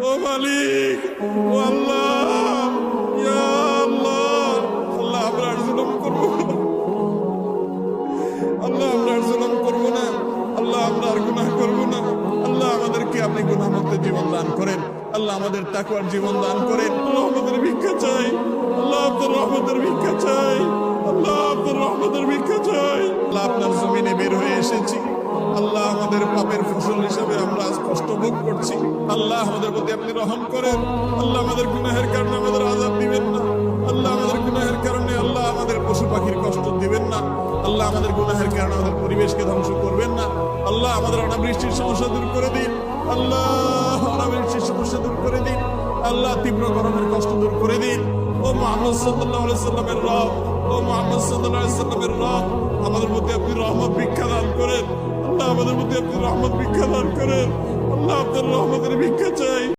ও মালিক, ও আল্লাহ, ইয়া আল্লাহ, আল্লাহ আমরা আর জুলুম করবো না, আল্লাহ আমরা আর জুলুম করবো না, আল্লাহ আমরা আর গুনাহ করবো না। আল্লাহ আমাদেরকে আপনি গুনাহমুক্ত জীবন দান করেন, আল্লাহ আমাদের তাকওয়ার জীবন দান করেন। রহমতের ভিক্ষা চাই, আল্লাহ আপনার রহমতের ভিক্ষা চাই, আল্লাহ আপনার রহমতের ভিক্ষা চাই। আল্লাহ আপনার জমিনে বের হয়ে এসেছি, আল্লাহ আমাদের পাপের ফসল হিসেবে আমরা আজ কষ্ট ভোগ করছি। আল্লাহ আমাদের প্রতি আপনি রহম করেন, আল্লাহ আমাদের গুনাহের কারণে আমাদের আযাব দিবেন না, আল্লাহ আমাদের গুনাহের কারণে আল্লাহ আমাদের পশু পাখির কষ্ট দিবেন না, আল্লাহ আমাদের গুনাহের কারণে আমাদের পরিবেশকে ধ্বংস করবেন না। আল্লাহ আমাদের অনাবৃষ্টির সমস্যা দূর করে দিন, আল্লাহ অনাবৃষ্টির সমস্যা দূর করে দিন, আল্লাহ তীব্র গরমের কষ্ট দূর করে দিন। ও মুহাম্মদ সাল্লাল্লাহু আলাইহি সাল্লামের রব, ও মুহাম্মদ সাল্লাল্লাহু আলাইহি সাল্লামের রব, আমাদের প্রতি আপনি রহমত ভিক্ষা দান করেন, আল্লাহ আমাদের প্রতি আপনি রহমত ভিক্ষা দান করেন, আল্লাহ আপনার রহমতের ভিক্ষা চাই।